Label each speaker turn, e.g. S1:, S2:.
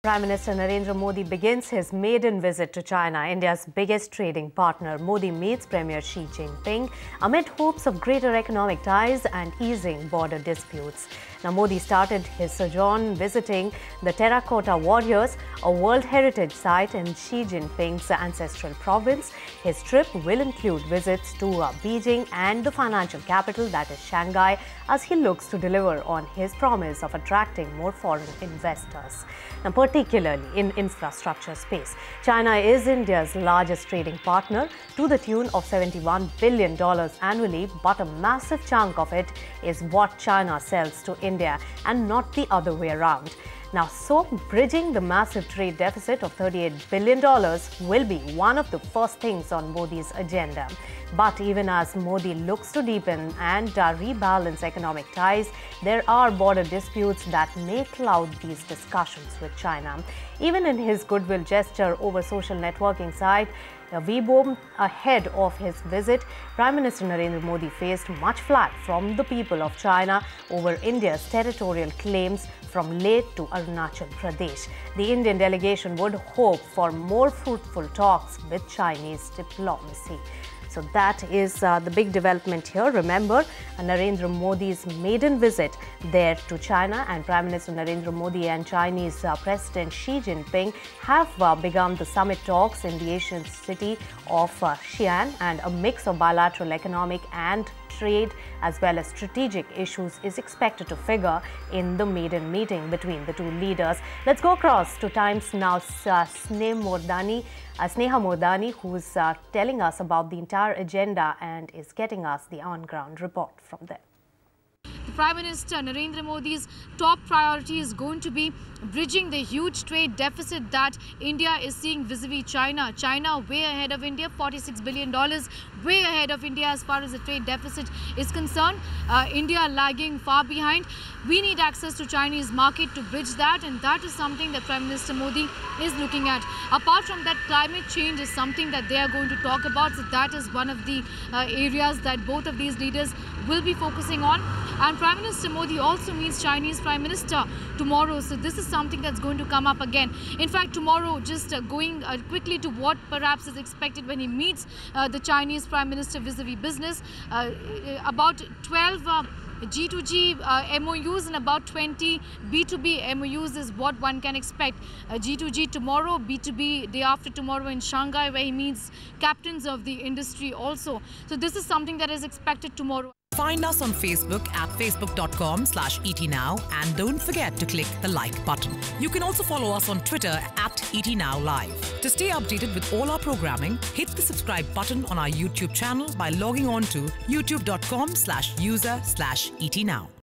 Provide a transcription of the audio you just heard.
S1: Prime Minister Narendra Modi begins his maiden visit to China, India's biggest trading partner. Modi meets Premier Xi Jinping amid hopes of greater economic ties and easing border disputes. Now, Modi started his sojourn visiting the Terracotta Warriors, a World Heritage Site in Xi Jinping's ancestral province. His trip will include visits to Beijing and the financial capital, that is Shanghai, as he looks to deliver on his promise of attracting more foreign investors. Now, particularly in infrastructure space, China is India's largest trading partner to the tune of $71 billion annually, but a massive chunk of it is what China sells to India and not the other way around. Now, so bridging the massive trade deficit of $38 billion will be one of the first things on Modi's agenda. But even as Modi looks to deepen and rebalance economic ties, there are border disputes that may cloud these discussions with China. Even in his goodwill gesture over social networking site, Weibo, ahead of his visit, Prime Minister Narendra Modi faced much flack from the people of China over India's territorial claims from Leh to Arunachal Pradesh. The Indian delegation would hope for more fruitful talks with Chinese diplomacy. So that is the big development here. Remember, Narendra Modi's maiden visit there to China, and Prime Minister Narendra Modi and Chinese President Xi Jinping have begun the summit talks in the Asian city of Xian, and a mix of bilateral economic and trade as well as strategic issues is expected to figure in the maiden meeting between the two leaders. Let's go across to Times Now's Sneha Mordani, who's telling us about the entire agenda and is getting us the on-ground report from there.
S2: Prime Minister Narendra Modi's top priority is going to be bridging the huge trade deficit that India is seeing vis-a-vis China. China way ahead of India, $46 billion, way ahead of India as far as the trade deficit is concerned. India lagging far behind. We need access to Chinese market to bridge that, and that is something that Prime Minister Modi is looking at. Apart from that, climate change is something that they are going to talk about. So that is one of the areas that both of these leaders will be focusing on. And Prime Minister Modi also meets Chinese Prime Minister tomorrow. So this is something that's going to come up again. In fact, tomorrow, just going quickly to what perhaps is expected when he meets the Chinese Prime Minister vis-a-vis business, about 12 G2G MOUs and about 20 B2B MOUs is what one can expect. G2G tomorrow, B2B day after tomorrow in Shanghai, where he meets captains of the industry also. So this is something that is expected tomorrow.
S3: Find us on Facebook at facebook.com/ETNow, and don't forget to click the like button. You can also follow us on Twitter at ETNowLive. To stay updated with all our programming, hit the subscribe button on our YouTube channel by logging on to youtube.com/user/ETNow.